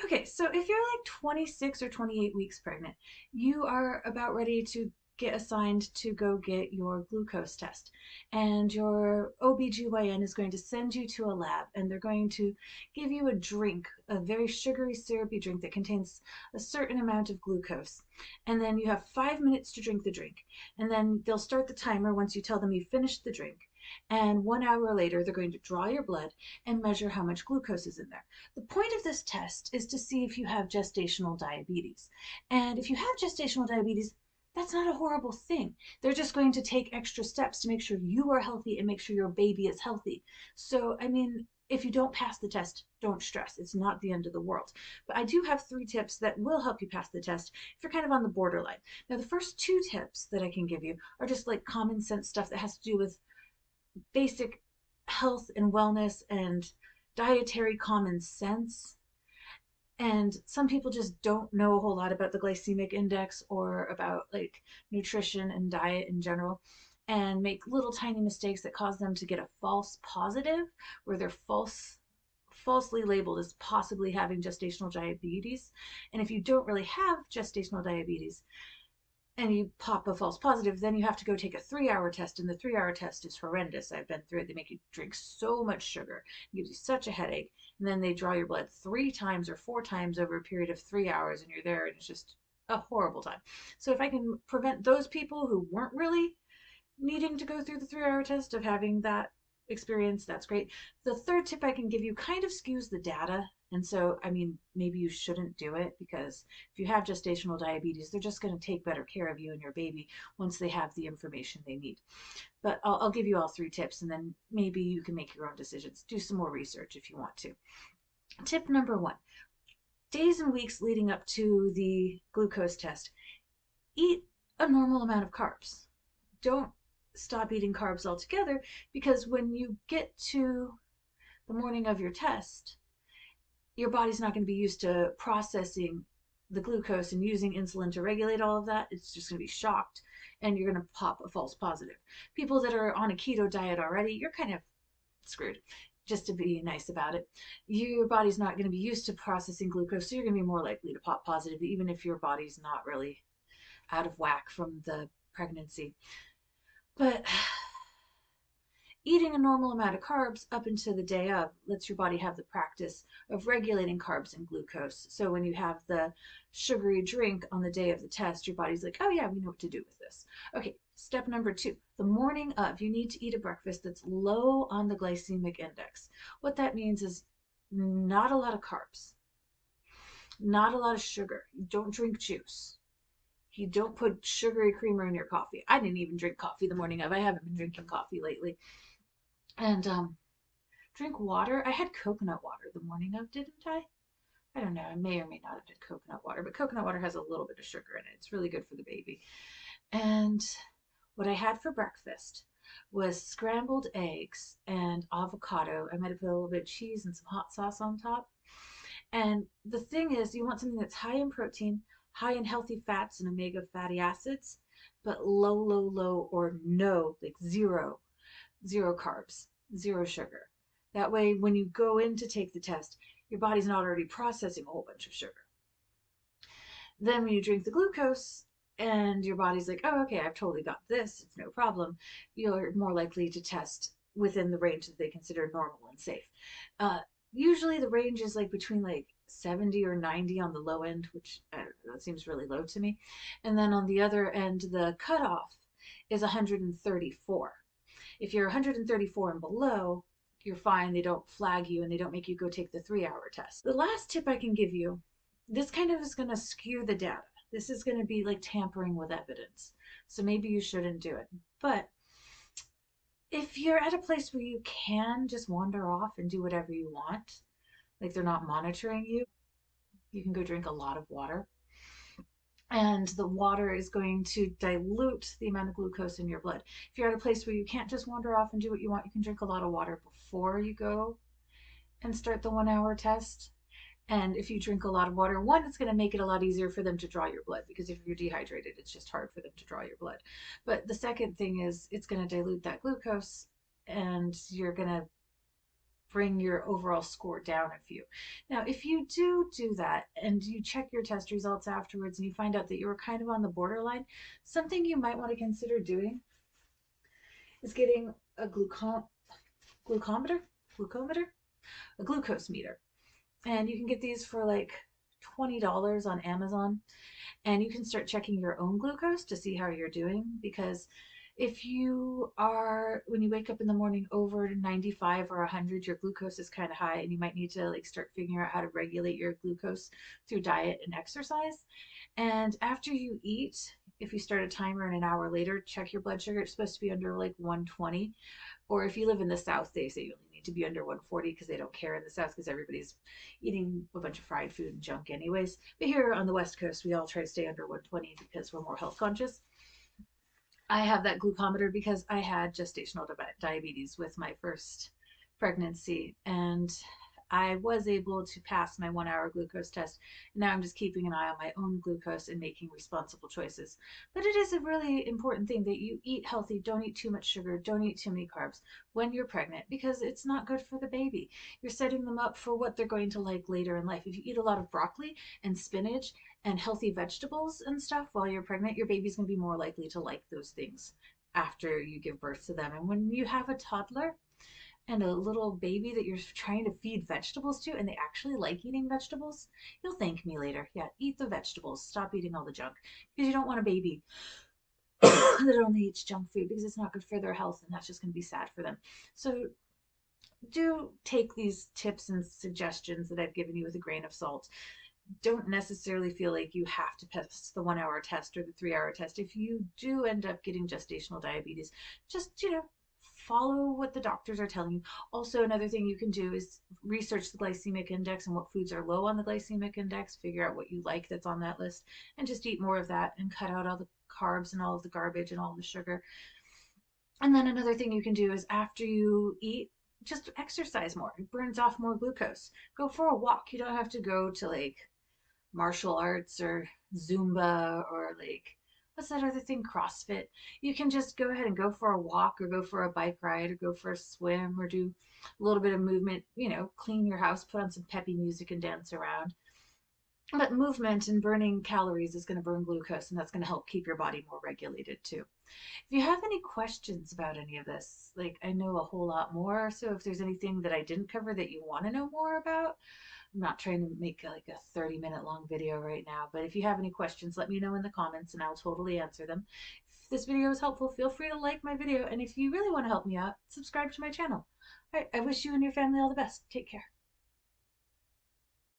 Okay, so if you're like 26 or 28 weeks pregnant, you are about ready to get assigned to go get your glucose test. And your OBGYN is going to send you to a lab and they're going to give you a drink, a very sugary, syrupy drink that contains a certain amount of glucose. And then you have 5 minutes to drink the drink. And then they'll start the timer once you tell them you've finished the drink. And 1 hour later, they're going to draw your blood and measure how much glucose is in there. The point of this test is to see if you have gestational diabetes. And if you have gestational diabetes, that's not a horrible thing. They're just going to take extra steps to make sure you are healthy and make sure your baby is healthy. So, I mean, if you don't pass the test, don't stress. It's not the end of the world. But I do have 3 tips that will help you pass the test if you're kind of on the borderline. Now, the first 2 tips that I can give you are just like common sense stuff that has to do with basic health and wellness and dietary common sense. And some people just don't know a whole lot about the glycemic index or about like nutrition and diet in general and make little tiny mistakes that cause them to get a false positive where they're falsely labeled as possibly having gestational diabetes. And if you don't really have gestational diabetes, and you pop a false positive, then you have to go take a 3 hour test, and the 3 hour test is horrendous. I've been through it. They make you drink so much sugar, it gives you such a headache, and then they draw your blood 3 times or 4 times over a period of 3 hours, and you're there, and it's just a horrible time. So if I can prevent those people who weren't really needing to go through the 3 hour test of having that experience, that's great. The third tip I can give you kind of skews the data. And so, I mean, maybe you shouldn't do it because if you have gestational diabetes, they're just going to take better care of you and your baby once they have the information they need. But I'll give you all 3 tips and then maybe you can make your own decisions. Do some more research if you want to. Tip number 1, days and weeks leading up to the glucose test, eat a normal amount of carbs. Don't stop eating carbs altogether because when you get to the morning of your test, your body's not going to be used to processing the glucose and using insulin to regulate all of that. It's just going to be shocked and you're going to pop a false positive. People that are on a keto diet already, you're kind of screwed. Just to be nice about it, your body's not going to be used to processing glucose, so you're going to be more likely to pop positive, even if your body's not really out of whack from the pregnancy. But eating a normal amount of carbs up until the day of lets your body have the practice of regulating carbs and glucose. So when you have the sugary drink on the day of the test, your body's like, oh yeah, we know what to do with this. Okay, step number 2, the morning of, you need to eat a breakfast that's low on the glycemic index. What that means is not a lot of carbs, not a lot of sugar. You don't drink juice. You don't put sugary creamer in your coffee. I didn't even drink coffee the morning of. I haven't been drinking coffee lately. And drink water. I had coconut water the morning of, didn't I? I don't know. I may or may not have had coconut water, but coconut water has a little bit of sugar in it. It's really good for the baby. And what I had for breakfast was scrambled eggs and avocado. I might have put a little bit of cheese and some hot sauce on top. And the thing is, you want something that's high in protein, high in healthy fats and omega fatty acids, but low, low, low, or no, like zero carbs, zero sugar. That way, when you go in to take the test, your body's not already processing a whole bunch of sugar. Then, when you drink the glucose and your body's like, oh, okay, I've totally got this, it's no problem, you're more likely to test within the range that they consider normal and safe. Uh, Usually, the range is like between like 70 or 90 on the low end, which that seems really low to me. And then on the other end, the cutoff is 134. If you're 134 and below, you're fine. They don't flag you and they don't make you go take the 3 hour test. The last tip I can give you, this kind of is going to skew the data. This is going to be like tampering with evidence. So maybe you shouldn't do it. But if you're at a place where you can just wander off and do whatever you want, like they're not monitoring you, you can go drink a lot of water. And the water is going to dilute the amount of glucose in your blood. If you're at a place where you can't just wander off and do what you want, you can drink a lot of water before you go and start the 1 hour test. And if you drink a lot of water, one, it's going to make it a lot easier for them to draw your blood because if you're dehydrated, it's just hard for them to draw your blood. But the second thing is it's going to dilute that glucose and you're going to bring your overall score down a few. Now, if you do that and you check your test results afterwards and you find out that you were kind of on the borderline, something you might want to consider doing is getting a glucometer, glucometer, a glucose meter. And you can get these for like $20 on Amazon. And you can start checking your own glucose to see how you're doing, because if you are, when you wake up in the morning over 95 or 100, your glucose is kind of high, and you might need to like start figuring out how to regulate your glucose through diet and exercise. And after you eat, if you start a timer and an hour later, check your blood sugar. It's supposed to be under like 120. Or if you live in the South, they say you only need to be under 140 because they don't care in the South because everybody's eating a bunch of fried food and junk anyways. But here on the West Coast, we all try to stay under 120 because we're more health conscious. I have that glucometer because I had gestational diabetes with my first pregnancy, and I was able to pass my 1 hour glucose test. Now I'm just keeping an eye on my own glucose and making responsible choices. But it is a really important thing that you eat healthy, don't eat too much sugar, don't eat too many carbs when you're pregnant, because it's not good for the baby. You're setting them up for what they're going to like later in life. If you eat a lot of broccoli and spinach and healthy vegetables and stuff while you're pregnant, your baby's going to be more likely to like those things after you give birth to them. And when you have a toddler and a little baby that you're trying to feed vegetables to and they actually like eating vegetables, you'll thank me later. Yeah, eat the vegetables. Stop eating all the junk, because you don't want a baby that only eats junk food, because it's not good for their health and that's just going to be sad for them. So do take these tips and suggestions that I've given you with a grain of salt. Don't necessarily feel like you have to pass the 1 hour test or the 3 hour test. If you do end up getting gestational diabetes, just, follow what the doctors are telling you. Also, another thing you can do is research the glycemic index and what foods are low on the glycemic index, figure out what you like that's on that list, and just eat more of that and cut out all the carbs and all of the garbage and all the sugar. And then another thing you can do is after you eat, just exercise more. It burns off more glucose. Go for a walk. You don't have to go to like martial arts or Zumba or like, what's that other thing? CrossFit. You can just go ahead and go for a walk or go for a bike ride or go for a swim or do a little bit of movement, clean your house, put on some peppy music and dance around. But movement and burning calories is going to burn glucose, and that's going to help keep your body more regulated too. If you have any questions about any of this, like I know a whole lot more, so if there's anything that I didn't cover that you want to know more about, I'm not trying to make like a 30-minute long video right now, but if you have any questions, let me know in the comments and I'll totally answer them. If this video was helpful, feel free to like my video, and if you really want to help me out, subscribe to my channel. All right, I wish you and your family all the best. Take care.